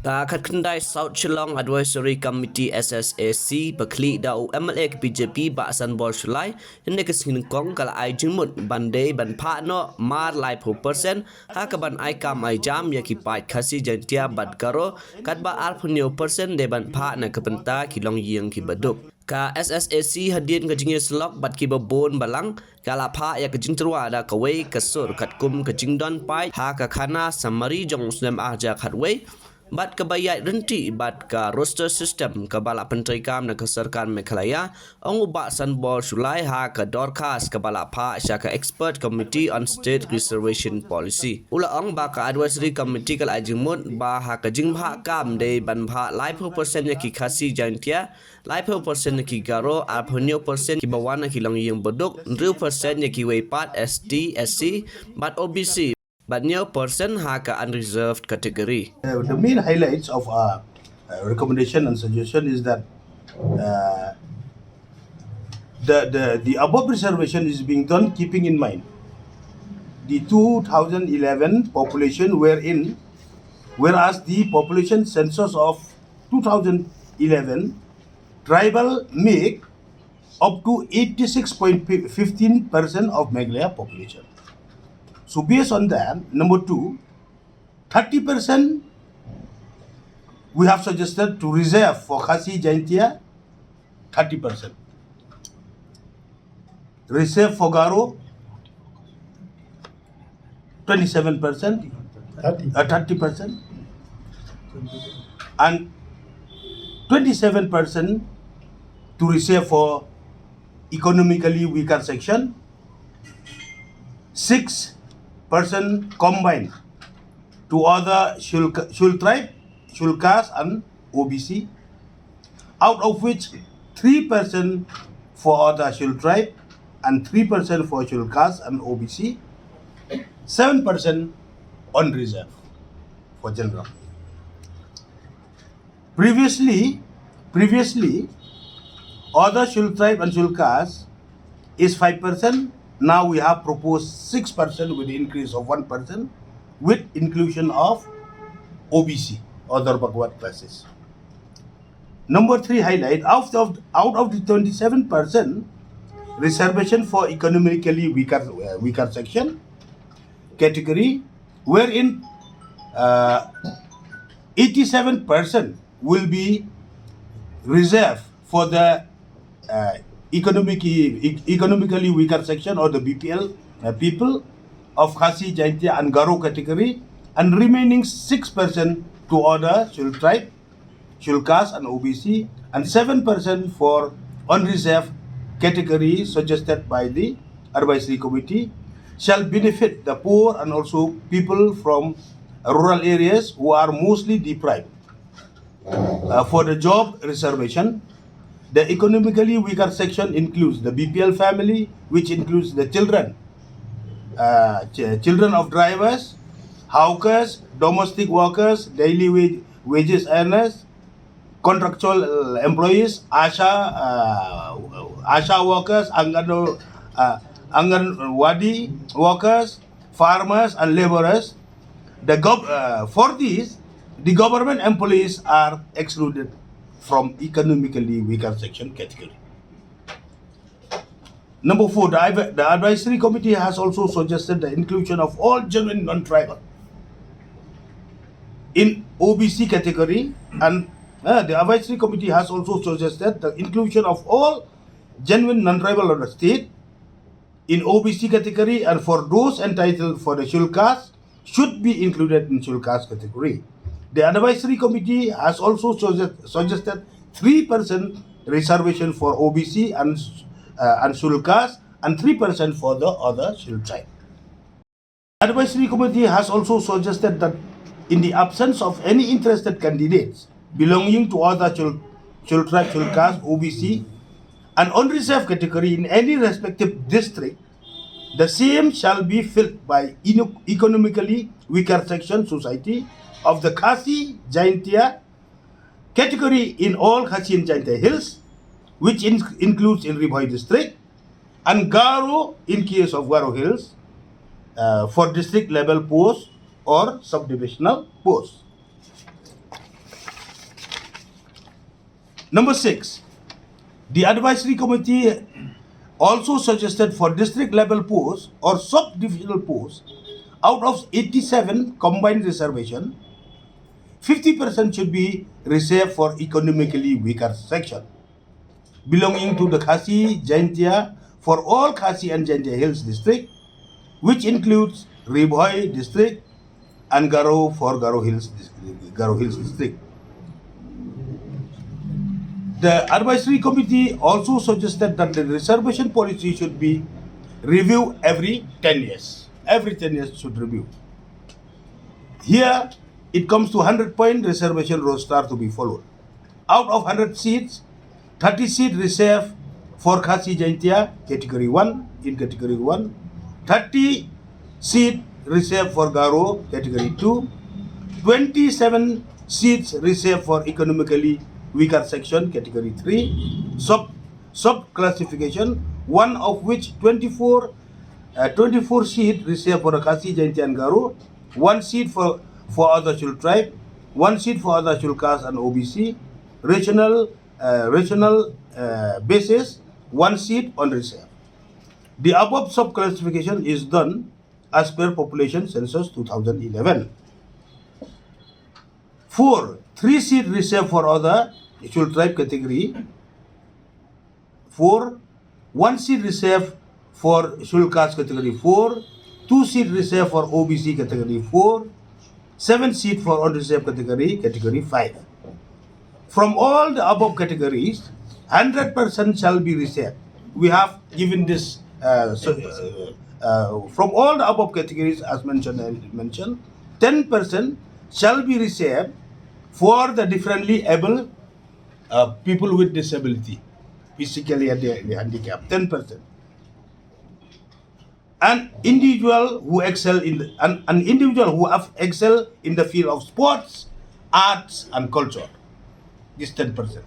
Khat Kendai South Chelong Advisory Committee SSAC Bakli Dau MLA BJP Bhah Sanbor Shulai Hende Kesing Kong Kala Ai Jingmut Bande Ban Pha No Mar Lai Phu Percent Hakaban Ai Kam Ai Jam Yaki Pait Khasi Jantia Bat Karo Katba Arpunio Percent De Ban Pha Na Kapenta Ki Longïing Ki Baduk Ka SSAC hadin ka jingis lok bat ki babon balang kala pha ya ka jingtrwa da ka wei ka sur kat kum ka jingdon pai ha ka khana samari jong muslim aja khat wei bat ka bayai renti bat ka roster system ka bala pentrai kam na ka sarkar Meghalaya ong Bhah Sanbor Shulai ha ka dorkas ka bala pha sya ka expert committee on state reservation policy ula ong ba ka advisory committee kal ajimut ba ha ka jingbha kam de ban pha lai phu percent ya ki khasi jantia lai phu percent ki garo arphonio percent ki bawana ki Longïing boduk real percent ya ki wei pat ST SC but OBC but new person ha ka unreserved category. The main highlights of our recommendation and suggestion is that the above reservation is being done keeping in mind the 2011 population whereas the population census of 2011 tribal make up to 86.15% of Meghalaya population. So based on that, number two, 30% we have suggested to reserve for Khasi Jaintia, 30%. Reserve for Garo, 27%, 30%, and 27% to reserve for economically weaker section, 6% combined to other Shul tribe, Shul caste and OBC, out of which 3% for other Shul tribe and 3% for Shul caste and OBC, 7% on reserve for general. Previously, other Shul tribe and Shul caste is 5%. Now we have proposed 6% with the increase of 1% with inclusion of OBC, other backward classes. Number three highlight, out of the 27% reservation for economically weaker section category, wherein 87% will be reserved for the economically weaker section or the BPL people of Khasi, Jaintia and Garo category, and remaining 6% to other Shul tribe, Shul caste and OBC, and 7% for unreserved category suggested by the advisory committee shall benefit the poor and also people from rural areas who are mostly deprived. For the job reservation, the economically weaker section includes the BPL family, which includes the children of drivers, hawkers, domestic workers, daily wages earners, contractual employees, ASHA workers, Anganwadi workers, farmers and laborers. For these, the government employees are excluded from economically weaker section category. Number four, the advisory committee has also suggested the inclusion of all genuine non-tribal in OBC category, and the advisory committee has also suggested the inclusion of all genuine non-tribal of the state in OBC category, and for those entitled for the Shul caste should be included in Shul caste category. The advisory committee has also suggested 3% reservation for OBC and Shul caste and 3% for the other Shul tribe. The advisory committee has also suggested that in the absence of any interested candidates belonging to other Shul tribe, Shul caste, OBC and unreserved category in any respective district, the same shall be filled by economically weaker section society of the Khasi Jaintia category in all Khasi and Jaintia hills, which includes in Ribhoi district, and Garo in case of Garo hills for district level posts or subdivisional posts. Number 6, the advisory committee also suggested for district level posts or sub-divisional posts, out of 87 combined reservation, 50% should be reserved for economically weaker section belonging to the Khasi Jaintia for all Khasi and Jaintia Hills district, which includes Ribhoi district and Garo for Garo Hills district. The advisory committee also suggested that the reservation policy should be reviewed every 10 years. Every 10 years should review. Here, it comes to 100-point reservation roster to be followed. Out of 100 seats, 30 seats reserved for Khasi Jaintia, category 1, in category 1, 30 seats reserved for Garo, category 2, 27 seats reserved for economically weaker section, category 3, sub classification, one of which 24 seats reserved for Khasi, Jaintia and Garo, 1 seat for other Shul tribe, 1 seat for other Shul caste and OBC, regional basis, 1 seat on reserve. The above sub-classification is done as per population census 2011. 4, 3 seats reserved for other Shul tribe category. 4, 1 seat reserved for Shul caste category 4, 2 seats reserved for OBC category 4, 7 seats for unreserved category 5. From all the above categories, 100% shall be reserved. We have given this from all the above categories as mentioned, 10% shall be reserved for the differently able people with disability, physically and handicapped, 10%. An individual who excel in the field of sports, arts and culture, this 10%.